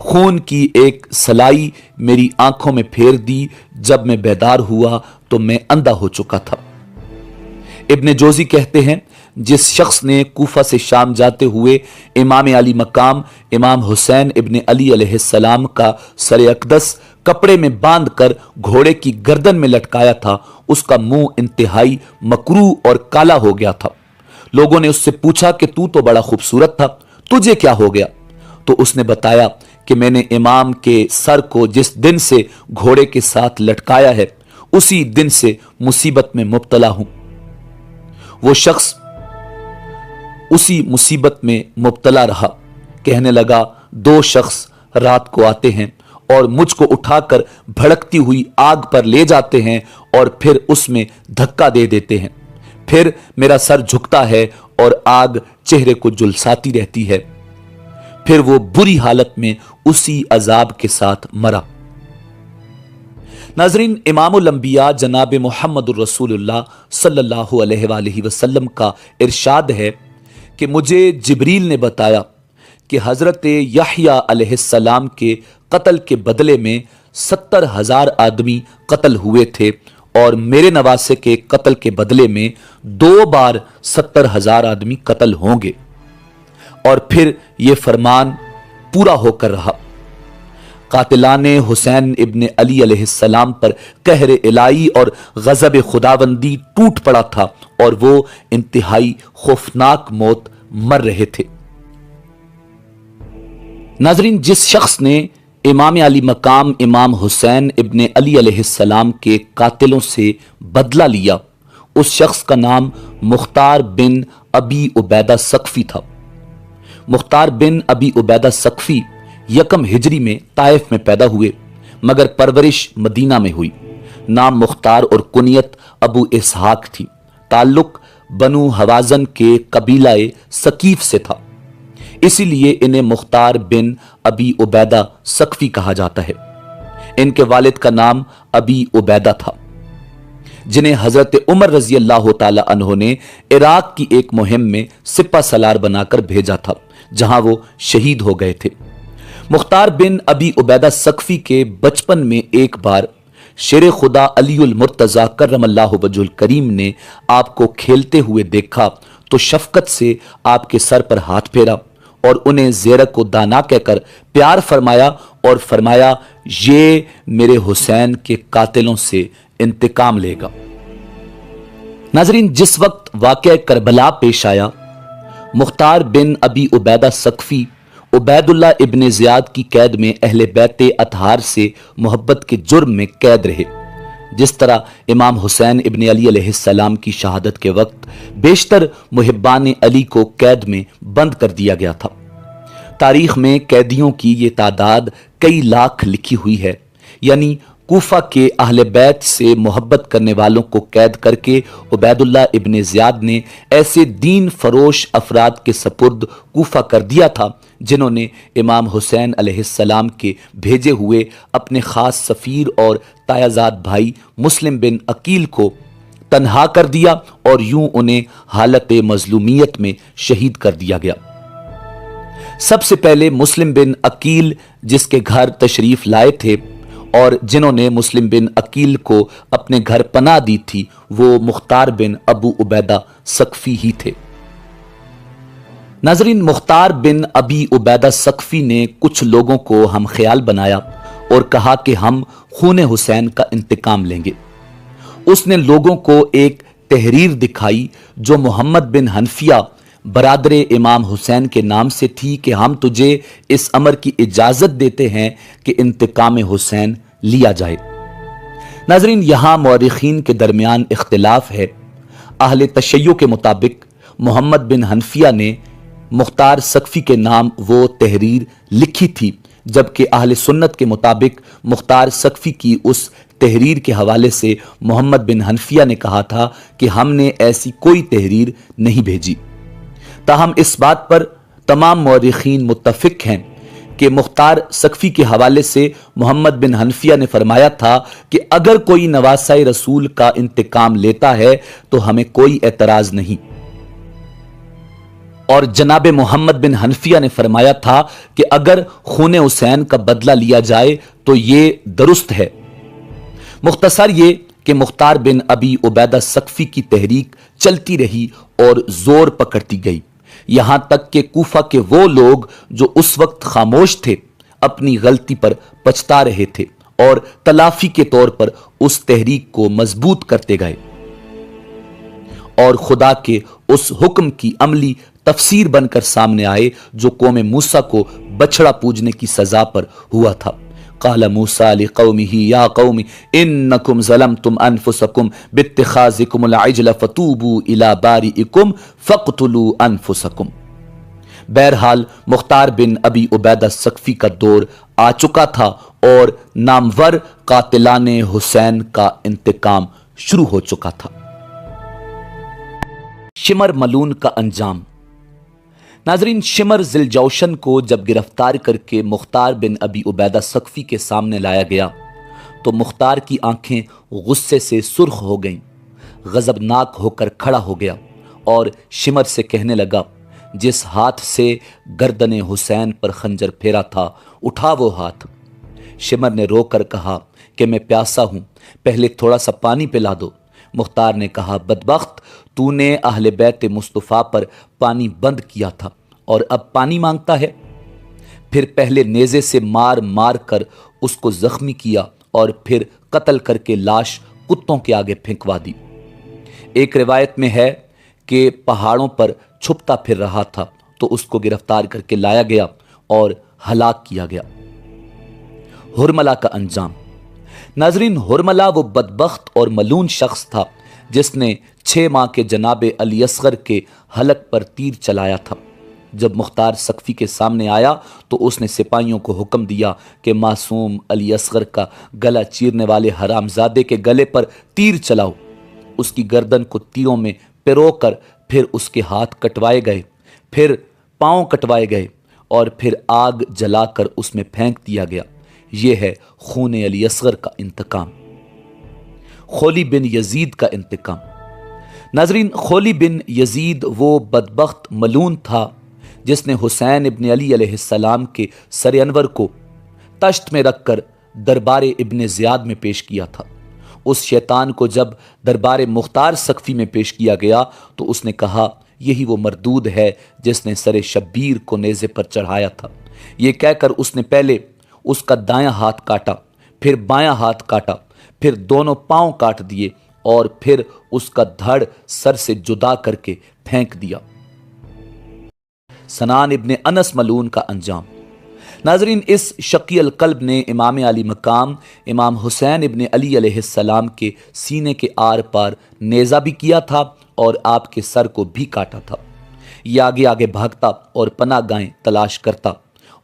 خون کی ایک سلائی میری آنکھوں میں پھیر دی۔ جب میں بیدار ہوا تو میں اندھا ہو چکا تھا۔ ابن جوزی کہتے ہیں جس شخص نے کوفہ سے شام جاتے ہوئے امام علی مقام امام حسین ابن علی علیہ السلام کا سر اقدس کپڑے میں باندھ کر گھوڑے کی گردن میں لٹکایا تھا، اس کا منہ انتہائی مکروہ اور کالا ہو گیا تھا۔ لوگوں نے اس سے پوچھا کہ تو بڑا خوبصورت تھا، تجھے کیا ہو گیا؟ تو اس نے بتایا کہ میں نے امام کے سر کو جس دن سے گھوڑے کے ساتھ لٹکایا ہے اسی دن سے مصیبت میں مبتلا ہوں۔ وہ شخص اسی مصیبت میں مبتلا رہا، کہنے لگا 2 شخص رات کو آتے ہیں اور مجھ کو اٹھا کر بھڑکتی ہوئی آگ پر لے جاتے ہیں اور پھر اس میں دھکا دے دیتے ہیں، پھر میرا سر جھکتا ہے اور آگ چہرے کو جلساتی رہتی ہے، پھر وہ بری حالت میں اسی عذاب کے ساتھ مرا۔ ناظرین، امام الانبیاء جناب محمد الرسول اللہ صلی اللہ علیہ وآلہ وسلم کا ارشاد ہے کہ مجھے جبریل نے بتایا کہ حضرت یحییٰ علیہ السلام کے قتل کے بدلے میں 70,000 آدمی قتل ہوئے تھے اور میرے نواسے کے قتل کے بدلے میں 2 بار 70,000 آدمی قتل ہوں گے، اور پھر یہ فرمان پورا ہو کر رہا۔ قاتلان حسین ابن علی علیہ السلام پر قہر الہی اور غضب خداوندی ٹوٹ پڑا تھا اور وہ انتہائی خوفناک موت مر رہے تھے۔ ناظرین، جس شخص نے امام علی مقام امام حسین ابن علی علیہ السلام کے قاتلوں سے بدلہ لیا، اس شخص کا نام مختار بن ابی عبیدہ ثقفی تھا۔ مختار بن ابی عبیدہ ثقفی 1 ہجری میں طائف میں پیدا ہوئے مگر پرورش مدینہ میں ہوئی۔ نام مختار اور کنیت ابو اسحاق تھی۔ تعلق بنو حوازن کے قبیلہ ثقیف سے تھا، اسی لیے انہیں مختار بن ابی عبیدہ ثقفی کہا جاتا ہے۔ ان کے والد کا نام ابی عبیدہ تھا، جنہیں حضرت عمر رضی اللہ تعالی عنہ نے عراق کی ایک مہم میں سپہ سالار بنا کر بھیجا تھا، جہاں وہ شہید ہو گئے تھے۔ مختار بن ابی عبیدہ ثقفی کے بچپن میں ایک بار شیر خدا علی المرتضی کرم اللہ وجہ الکریم نے آپ کو کھیلتے ہوئے دیکھا تو شفقت سے آپ کے سر پر ہاتھ پھیرا اور انہیں زیرک و دانا کہہ کر پیار فرمایا اور فرمایا یہ میرے حسین کے قاتلوں سے انتقام لے گا۔ ناظرین، جس وقت واقعہ کربلا پیش آیا، مختار بن ابی عبیدہ ثقفی عبید اللہ ابن زیاد کی قید میں اہل بیت اطہار سے محبت کے جرم میں قید رہے، جس طرح امام حسین ابن علی علیہ السلام کی شہادت کے وقت بیشتر محبان علی کو قید میں بند کر دیا گیا تھا۔ تاریخ میں قیدیوں کی یہ تعداد کئی لاکھ لکھی ہوئی ہے، یعنی کوفہ کے اہل بیت سے محبت کرنے والوں کو قید کر کے عبید اللہ ابن زیاد نے ایسے دین فروش افراد کے سپرد کوفہ کر دیا تھا جنہوں نے امام حسین علیہ السلام کے بھیجے ہوئے اپنے خاص سفیر اور تایازاد بھائی مسلم بن عقیل کو تنہا کر دیا اور یوں انہیں حالت مظلومیت میں شہید کر دیا گیا۔ سب سے پہلے مسلم بن عقیل جس کے گھر تشریف لائے تھے اور جنہوں نے مسلم بن عقیل کو اپنے گھر پناہ دی تھی، وہ مختار بن ابو عبیدہ ثقفی ہی تھے۔ ناظرین، مختار بن ابی عبیدہ ثقفی نے کچھ لوگوں کو ہم خیال بنایا اور کہا کہ ہم خون حسین کا انتقام لیں گے۔ اس نے لوگوں کو ایک تحریر دکھائی جو محمد بن حنفیہ برادر امام حسین کے نام سے تھی کہ ہم تجھے اس امر کی اجازت دیتے ہیں کہ انتقام حسین لیا جائے۔ ناظرین، یہاں مورخین کے درمیان اختلاف ہے۔ اہل تشیع کے مطابق محمد بن حنفیہ نے مختار ثقفی کے نام وہ تحریر لکھی تھی، جبکہ اہل سنت کے مطابق مختار ثقفی کی اس تحریر کے حوالے سے محمد بن حنفیہ نے کہا تھا کہ ہم نے ایسی کوئی تحریر نہیں بھیجی۔ تاہم اس بات پر تمام مورخین متفق ہیں کہ مختار ثقفی کے حوالے سے محمد بن حنفیہ نے فرمایا تھا کہ اگر کوئی نواسہ رسول کا انتقام لیتا ہے تو ہمیں کوئی اعتراض نہیں، اور جناب محمد بن حنفیہ نے فرمایا تھا کہ اگر خون حسین کا بدلہ لیا جائے تو یہ درست ہے۔ مختصر یہ کہ مختار بن ابی عبیدہ ثقفی کی تحریک چلتی رہی اور زور پکڑتی گئی، یہاں تک کہ کوفہ کے وہ لوگ جو اس وقت خاموش تھے اپنی غلطی پر پچھتا رہے تھے اور تلافی کے طور پر اس تحریک کو مضبوط کرتے گئے، اور خدا کے اس حکم کی عملی تفسیر بن کر سامنے آئے جو قوم موسیٰ کو بچڑا پوجنے کی سزا پر ہوا تھا۔ قال موسیٰ لقومہ یا قوم انکم ظلمتم انفسکم باتخاذکم العجل فتوبوا الی بارئکم فاقتلوا انفسکم۔ بہرحال مختار بن ابی عبیدہ ثقفی کا دور آ چکا تھا اور نامور قاتلان حسین کا انتقام شروع ہو چکا تھا۔ شمر ملون کا انجام۔ ناظرین، شمر ذی الجوشن کو جب گرفتار کر کے مختار بن ابی عبیدہ ثقفی کے سامنے لایا گیا تو مختار کی آنکھیں غصے سے سرخ ہو گئیں، غضبناک ہو کر کھڑا ہو گیا اور شمر سے کہنے لگا، جس ہاتھ سے گردن حسین پر خنجر پھیرا تھا اٹھا وہ ہاتھ۔ شمر نے رو کر کہا کہ میں پیاسا ہوں، پہلے تھوڑا سا پانی پلا دو۔ مختار نے کہا، بدبخت، تو نے اہل بیت مصطفیٰ پر پانی بند کیا تھا اور اب پانی مانگتا ہے؟ پھر پہلے نیزے سے مار مار کر اس کو زخمی کیا اور پھر قتل کر کے لاش کتوں کے آگے پھینکوا دی۔ ایک روایت میں ہے کہ پہاڑوں پر چھپتا پھر رہا تھا تو اس کو گرفتار کر کے لایا گیا اور ہلاک کیا گیا۔ ہرملہ کا انجام۔ ناظرین، ہرملہ وہ بدبخت اور ملون شخص تھا جس نے 6 ماہ کے جناب علی اصغر کے حلق پر تیر چلایا تھا۔ جب مختار ثقفی کے سامنے آیا تو اس نے سپاہیوں کو حکم دیا کہ معصوم علی اصغر کا گلا چیرنے والے حرامزادے کے گلے پر تیر چلاؤ۔ اس کی گردن کو تیروں میں پیرو کر پھر اس کے ہاتھ کٹوائے گئے، پھر پاؤں کٹوائے گئے اور پھر آگ جلا کر اس میں پھینک دیا گیا۔ یہ ہے خون علی اصغر کا انتقام۔ خولی بن یزید کا انتقام۔ ناظرین، خولی بن یزید وہ بدبخت ملون تھا جس نے حسین ابن علی علیہ السلام کے سر انور کو تشت میں رکھ کر دربار ابن زیاد میں پیش کیا تھا۔ اس شیطان کو جب دربار مختار ثقفی میں پیش کیا گیا تو اس نے کہا، یہی وہ مردود ہے جس نے سر شبیر کو نیزے پر چڑھایا تھا۔ یہ کہہ کر اس نے پہلے اس کا دایاں ہاتھ کاٹا، پھر بایاں ہاتھ کاٹا، پھر دونوں پاؤں کاٹ دیے اور پھر اس کا دھڑ سر سے جدا کر کے پھینک دیا۔ سنان ابن انس ملون کا انجام۔ ناظرین، اس شقی القلب نے امام علی مقام امام حسین ابن علی علیہ السلام کے سینے کے آر پار نیزہ بھی کیا تھا اور آپ کے سر کو بھی کاٹا تھا۔ یہ آگے آگے بھاگتا اور پناہ گاہیں تلاش کرتا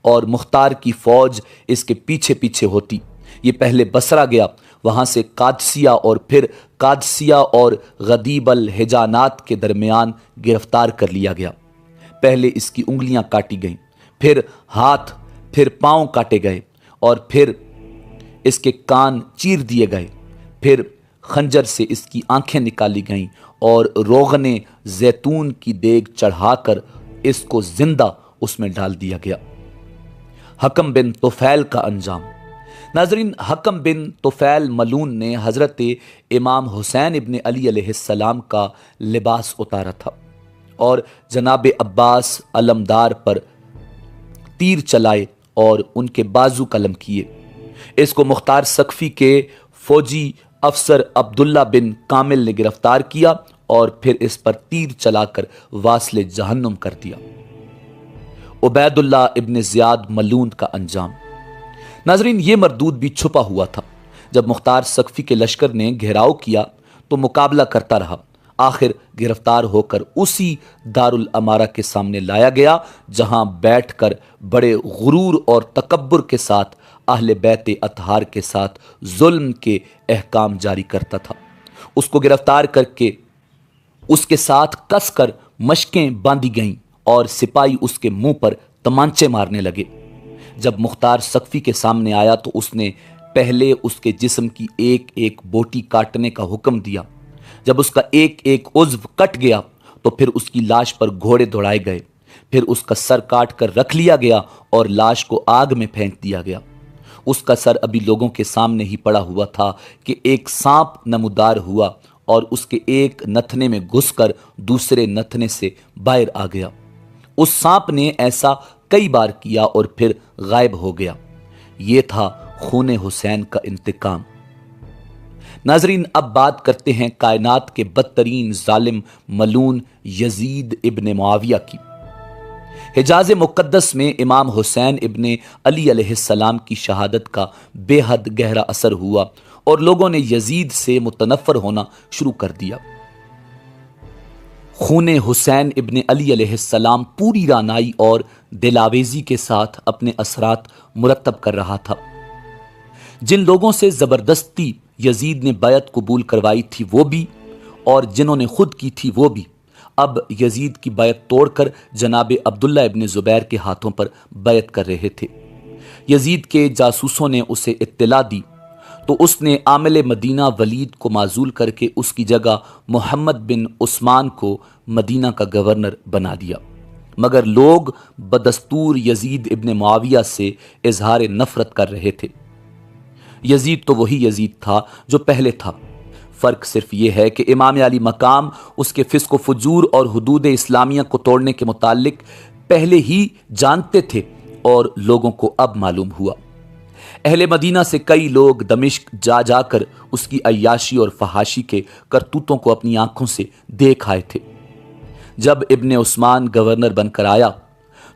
اور مختار کی فوج اس کے پیچھے پیچھے ہوتی۔ یہ پہلے بصرہ گیا، وہاں سے قادسیہ اور پھر قادسیہ اور غدیب الحجانات کے درمیان گرفتار کر لیا گیا۔ پہلے اس کی انگلیاں کاٹی گئیں، پھر ہاتھ، پھر پاؤں کاٹے گئے اور پھر اس کے کان چیر دیے گئے، پھر خنجر سے اس کی آنکھیں نکالی گئیں اور روغن زیتون کی دیگ چڑھا کر اس کو زندہ اس میں ڈال دیا گیا۔ حکم بن طفیل کا انجام۔ ناظرین، حکم بن طفیل ملون نے حضرت امام حسین ابن علی علیہ السلام کا لباس اتارا تھا اور جناب عباس علمدار پر تیر چلائے اور ان کے بازو قلم کیے۔ اس کو مختار ثقفی کے فوجی افسر عبداللہ بن کامل نے گرفتار کیا اور پھر اس پر تیر چلا کر واصل جہنم کر دیا۔ عبید اللہ ابن زیاد ملون کا انجام۔ ناظرین، یہ مردود بھی چھپا ہوا تھا۔ جب مختار ثقفی کے لشکر نے گھیراؤ کیا تو مقابلہ کرتا رہا، آخر گرفتار ہو کر اسی دارالامارہ کے سامنے لایا گیا جہاں بیٹھ کر بڑے غرور اور تکبر کے ساتھ اہل بیت اطہار کے ساتھ ظلم کے احکام جاری کرتا تھا۔ اس کو گرفتار کر کے اس کے ساتھ کس کر مشقیں باندھی گئیں اور سپاہی اس کے منہ پر تمانچے مارنے لگے۔ جب مختار ثقفی کے سامنے آیا تو اس نے پہلے اس کے جسم کی ایک ایک بوٹی کاٹنے کا حکم دیا۔ جب اس کا ایک ایک عضو کٹ گیا تو پھر اس کی لاش پر گھوڑے دوڑائے گئے، پھر اس کا سر کاٹ کر رکھ لیا گیا اور لاش کو آگ میں پھینک دیا گیا۔ اس کا سر ابھی لوگوں کے سامنے ہی پڑا ہوا تھا کہ ایک سانپ نمودار ہوا اور اس کے ایک نتھنے میں گھس کر دوسرے نتھنے سے باہر آ گیا۔ اس سانپ نے ایسا کئی بار کیا اور پھر غائب ہو گیا۔ یہ تھا خون حسین کا انتقام۔ ناظرین، اب بات کرتے ہیں کائنات کے بدترین ظالم ملعون یزید ابن معاویہ کی۔ حجاز مقدس میں امام حسین ابن علی علیہ السلام کی شہادت کا بے حد گہرا اثر ہوا اور لوگوں نے یزید سے متنفر ہونا شروع کر دیا۔ خون حسین ابن علی علیہ السلام پوری رعنائی اور دلاویزی کے ساتھ اپنے اثرات مرتب کر رہا تھا۔ جن لوگوں سے زبردستی یزید نے بیعت قبول کروائی تھی وہ بھی، اور جنہوں نے خود کی تھی وہ بھی، اب یزید کی بیعت توڑ کر جناب عبداللہ ابن زبیر کے ہاتھوں پر بیعت کر رہے تھے۔ یزید کے جاسوسوں نے اسے اطلاع دی تو اس نے عامل مدینہ ولید کو معزول کر کے اس کی جگہ محمد بن عثمان کو مدینہ کا گورنر بنا دیا، مگر لوگ بدستور یزید ابن معاویہ سے اظہار نفرت کر رہے تھے۔ یزید تو وہی یزید تھا جو پہلے تھا، فرق صرف یہ ہے کہ امام علی مقام اس کے فسق و فجور اور حدود اسلامیہ کو توڑنے کے متعلق پہلے ہی جانتے تھے اور لوگوں کو اب معلوم ہوا۔ اہل مدینہ سے کئی لوگ دمشق جا جا کر اس کی عیاشی اور فحاشی کے کرتوتوں کو اپنی آنکھوں سے دیکھ آئے تھے۔ جب ابن عثمان گورنر بن کر آیا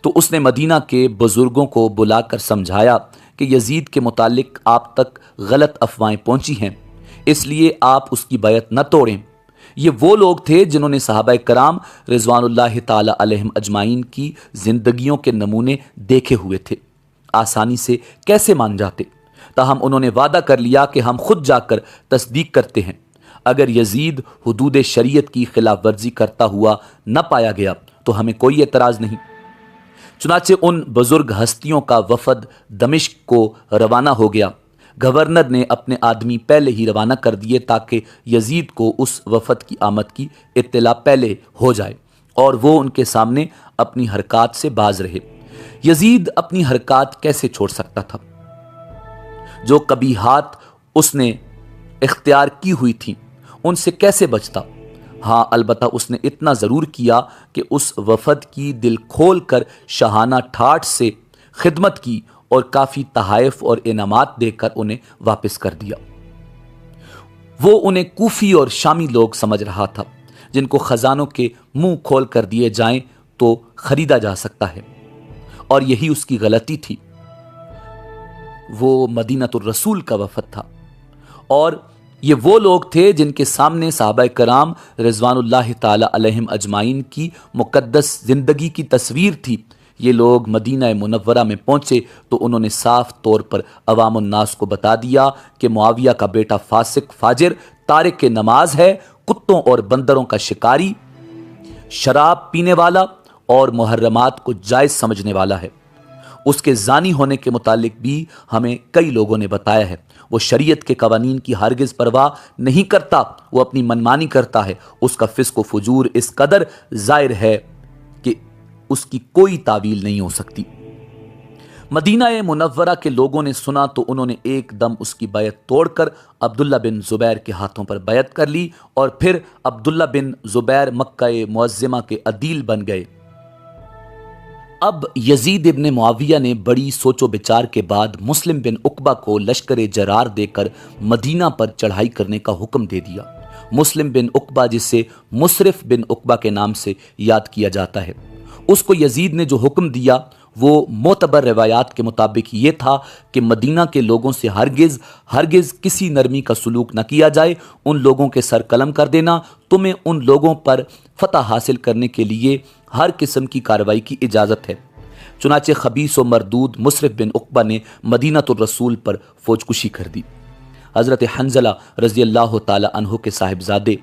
تو اس نے مدینہ کے بزرگوں کو بلا کر سمجھایا کہ یزید کے متعلق آپ تک غلط افواہیں پہنچی ہیں، اس لیے آپ اس کی بیعت نہ توڑیں۔ یہ وہ لوگ تھے جنہوں نے صحابہ کرام رضوان اللہ تعالی علیہم اجمعین کی زندگیوں کے نمونے دیکھے ہوئے تھے، آسانی سے کیسے مان جاتے؟ تاہم انہوں نے وعدہ کر لیا کہ ہم خود جا کر تصدیق کرتے ہیں۔ اگر یزید حدود شریعت کی خلاف ورزی کرتا ہوا نہ پایا گیا تو ہمیں کوئی اعتراض نہیں۔ چنانچہ ان بزرگ ہستیوں کا وفد دمشق کو روانہ ہو گیا۔ گورنر نے اپنے آدمی پہلے ہی روانہ کر دیے تاکہ یزید کو اس وفد کی آمد کی اطلاع پہلے ہو جائے اور وہ ان کے سامنے اپنی حرکات سے باز رہے۔ یزید اپنی حرکات کیسے چھوڑ سکتا تھا؟ جو قبیحات اس نے اختیار کی ہوئی تھیں ان سے کیسے بچتا؟ ہاں، البتہ اس نے اتنا ضرور کیا کہ اس وفد کی دل کھول کر شاہانہ ٹھاٹھ سے خدمت کی اور کافی تحائف اور انعامات دے کر انہیں واپس کر دیا۔ وہ انہیں کوفی اور شامی لوگ سمجھ رہا تھا جن کو خزانوں کے منہ کھول کر دیے جائیں تو خریدا جا سکتا ہے، اور یہی اس کی غلطی تھی۔ وہ مدینۃ الرسول کا وفد تھا اور یہ وہ لوگ تھے جن کے سامنے صحابہ کرام رضوان اللہ تعالی علیہم اجمعین کی مقدس زندگی کی تصویر تھی۔ یہ لوگ مدینہ منورہ میں پہنچے تو انہوں نے صاف طور پر عوام الناس کو بتا دیا کہ معاویہ کا بیٹا فاسق فاجر تارک نماز ہے، کتوں اور بندروں کا شکاری، شراب پینے والا اور محرمات کو جائز سمجھنے والا ہے۔ اس کے زانی ہونے کے متعلق بھی ہمیں کئی لوگوں نے بتایا ہے۔ وہ شریعت کے قوانین کی ہرگز پرواہ نہیں کرتا، وہ اپنی منمانی کرتا ہے۔ اس کا فسق و فجور اس قدر ظاہر ہے کہ اس کی کوئی تعویل نہیں ہو سکتی۔ مدینہ منورہ کے لوگوں نے سنا تو انہوں نے ایک دم اس کی بیعت توڑ کر عبداللہ بن زبیر کے ہاتھوں پر بیعت کر لی اور پھر عبداللہ بن زبیر مکہ معظمہ کے عدیل بن گئے۔ اب یزید ابن معاویہ نے بڑی سوچ و بچار کے بعد مسلم بن عقبہ کو لشکر جرار دے کر مدینہ پر چڑھائی کرنے کا حکم دے دیا۔ مسلم بن عقبہ، جسے مسرف بن عقبہ کے نام سے یاد کیا جاتا ہے، اس کو یزید نے جو حکم دیا وہ معتبر روایات کے مطابق یہ تھا کہ مدینہ کے لوگوں سے ہرگز کسی نرمی کا سلوک نہ کیا جائے، ان لوگوں کے سر قلم کر دینا، تمہیں ان لوگوں پر فتح حاصل کرنے کے لیے ہر قسم کی کارروائی کی اجازت ہے۔ چنانچہ خبیث و مردود مسرف بن عقبہ نے مدینۃ الرسول پر فوج کشی کر دی۔ حضرت حنظلہ رضی اللہ تعالی عنہ کے صاحبزادے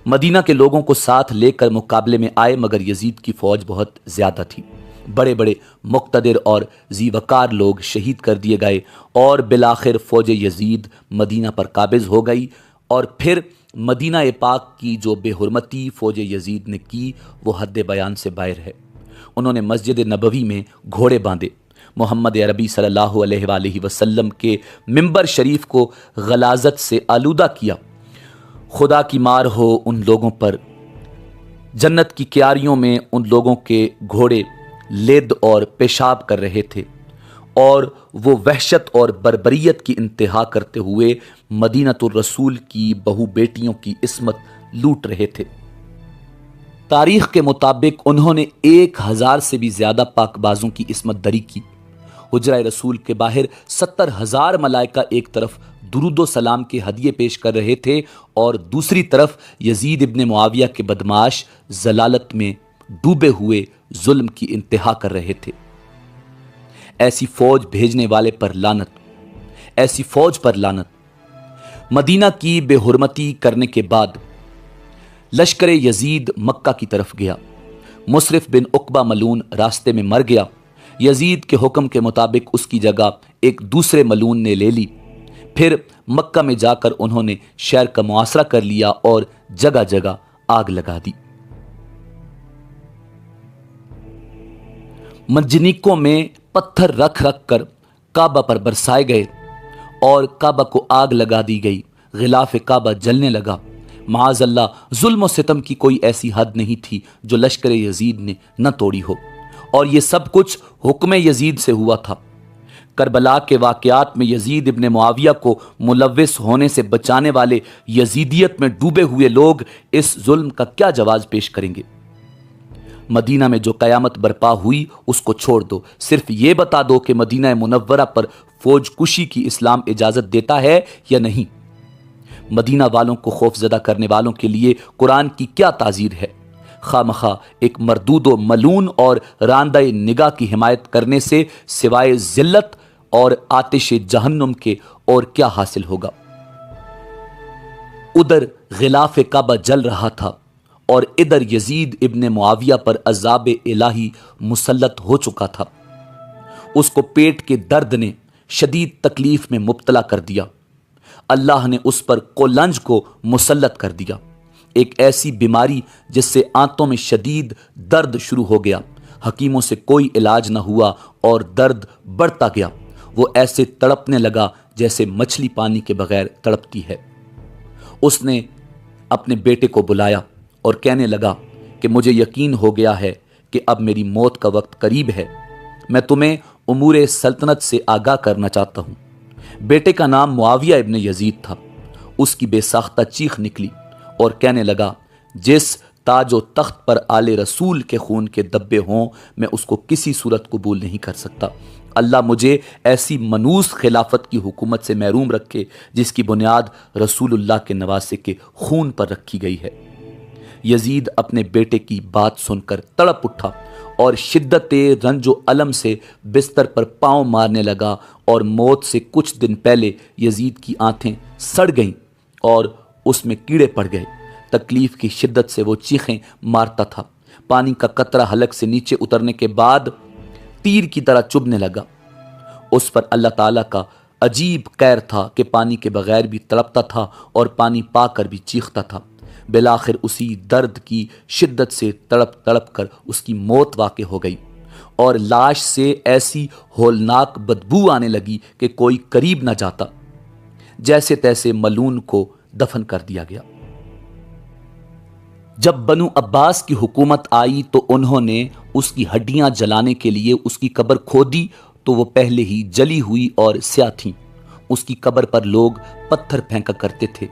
مدینہ کے لوگوں کو ساتھ لے کر مقابلے میں آئے، مگر یزید کی فوج بہت زیادہ تھی۔ بڑے بڑے مقتدر اور ذی وقار لوگ شہید کر دیے گئے اور بالآخر فوج یزید مدینہ پر قابض ہو گئی، اور پھر مدینہ پاک کی جو بے حرمتی فوج یزید نے کی وہ حد بیان سے باہر ہے۔ انہوں نے مسجد نبوی میں گھوڑے باندھے، محمد عربی صلی اللہ علیہ وآلہ وسلم کے منبر شریف کو غلاظت سے آلودہ کیا۔ خدا کی مار ہو ان لوگوں پر، جنت کی کیاریوں میں ان لوگوں کے گھوڑے لد اور پیشاب کر رہے تھے، اور وہ وحشت اور بربریت کی انتہا کرتے ہوئے مدینۃ الرسول کی بہو بیٹیوں کی عصمت لوٹ رہے تھے۔ تاریخ کے مطابق انہوں نے 1000 سے بھی زیادہ پاک بازوں کی عصمت دری کی۔ حجرہ رسول کے باہر 70,000 ملائکہ ایک طرف درود و سلام کے ہدیے پیش کر رہے تھے، اور دوسری طرف یزید ابن معاویہ کے بدمعاش ضلالت میں ڈوبے ہوئے ظلم کی انتہا کر رہے تھے۔ ایسی فوج بھیجنے والے پر لعنت، ایسی فوج پر لعنت۔ مدینہ کی بے حرمتی کرنے کے بعد لشکر یزید مکہ کی طرف گیا۔ مصرف بن عقبہ ملعون راستے میں مر گیا۔ یزید کے حکم کے مطابق اس کی جگہ ایک دوسرے ملعون نے لے لی۔ پھر مکہ میں جا کر انہوں نے شہر کا محاصرہ کر لیا اور جگہ جگہ آگ لگا دی۔ منجنیقوں میں پتھر رکھ رکھ کر کعبہ پر برسائے گئے اور کعبہ کو آگ لگا دی گئی۔ غلاف کعبہ جلنے لگا۔ معاذ اللہ، ظلم و ستم کی کوئی ایسی حد نہیں تھی جو لشکر یزید نے نہ توڑی ہو، اور یہ سب کچھ حکم یزید سے ہوا تھا۔ کربلا کے واقعات میں یزید ابن معاویہ کو ملوث ہونے سے بچانے والے یزیدیت میں ڈوبے ہوئے لوگ اس ظلم کا کیا جواز پیش کریں گے؟ مدینہ میں جو قیامت برپا ہوئی اس کو چھوڑ دو، صرف یہ بتا دو کہ مدینہ منورہ پر فوج کشی کی اسلام اجازت دیتا ہے یا نہیں۔ مدینہ والوں کو خوف زدہ کرنے والوں کے لیے قرآن کی کیا تعزیر ہے؟ خواہ مخواہ ایک مردود و ملعون اور راندہ نگاہ کی حمایت کرنے سے سوائے ذلت اور آتش جہنم کے اور کیا حاصل ہوگا؟ ادھر غلاف کعبہ جل رہا تھا اور ادھر یزید ابن معاویہ پر عذاب الہی مسلط ہو چکا تھا۔ اس کو پیٹ کے درد نے شدید تکلیف میں مبتلا کر دیا۔ اللہ نے اس پر قولنج کو مسلط کر دیا، ایک ایسی بیماری جس سے آنتوں میں شدید درد شروع ہو گیا۔ حکیموں سے کوئی علاج نہ ہوا اور درد بڑھتا گیا۔ وہ ایسے تڑپنے لگا جیسے مچھلی پانی کے بغیر تڑپتی ہے۔ اس نے اپنے بیٹے کو بلایا اور کہنے لگا کہ مجھے یقین ہو گیا ہے کہ اب میری موت کا وقت قریب ہے، میں تمہیں امور سلطنت سے آگاہ کرنا چاہتا ہوں۔ بیٹے کا نام معاویہ ابن یزید تھا۔ اس کی بے ساختہ چیخ نکلی اور کہنے لگا، جس تاج و تخت پر آل رسول کے خون کے دبے ہوں میں اس کو کسی صورت قبول نہیں کر سکتا۔ اللہ مجھے ایسی منوس خلافت کی حکومت سے محروم رکھے جس کی بنیاد رسول اللہ کے نواسے کے خون پر رکھی گئی ہے۔ یزید اپنے بیٹے کی بات سن کر تڑپ اٹھا اور شدت رنج و الم سے بستر پر پاؤں مارنے لگا، اور موت سے کچھ دن پہلے یزید کی آنکھیں سڑ گئیں اور اس میں کیڑے پڑ گئے۔ تکلیف کی شدت سے وہ چیخیں مارتا تھا۔ پانی کا قطرہ حلق سے نیچے اترنے کے بعد تیر کی طرح چبھنے لگا۔ اس پر اللہ تعالیٰ کا عجیب قہر تھا کہ پانی کے بغیر بھی تڑپتا تھا اور پانی پا کر بھی چیختا تھا۔ بالآخر اسی درد کی شدت سے تڑپ تڑپ کر اس کی موت واقع ہو گئی، اور لاش سے ایسی ہولناک بدبو آنے لگی کہ کوئی قریب نہ جاتا۔ جیسے تیسے ملعون کو دفن کر دیا گیا۔ جب بنو عباس کی حکومت آئی تو انہوں نے اس کی ہڈیاں جلانے کے لیے اس کی قبر کھودی تو وہ پہلے ہی جلی ہوئی اور سیاہ تھیں۔ اس کی قبر پر لوگ پتھر پھینکا کرتے تھے،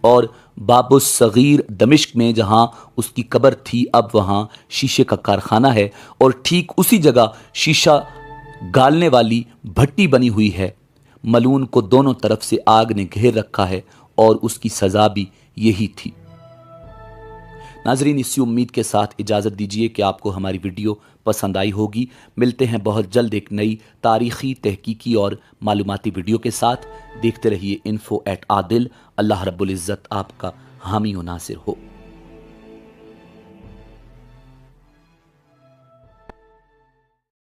اور باب الصغیر دمشق میں جہاں اس کی قبر تھی اب وہاں شیشے کا کارخانہ ہے، اور ٹھیک اسی جگہ شیشہ گالنے والی بھٹی بنی ہوئی ہے۔ ملعون کو دونوں طرف سے آگ نے گھیر رکھا ہے اور اس کی سزا بھی یہی تھی۔ ناظرین، اسی امید کے ساتھ اجازت دیجیے کہ آپ کو ہماری ویڈیو پسند آئی ہوگی۔ ملتے ہیں بہت جلد ایک نئی تاریخی، تحقیقی اور معلوماتی ویڈیو کے ساتھ۔ دیکھتے رہیے info@adil۔ اللہ رب العزت آپ کا حامی و ناصر ہو۔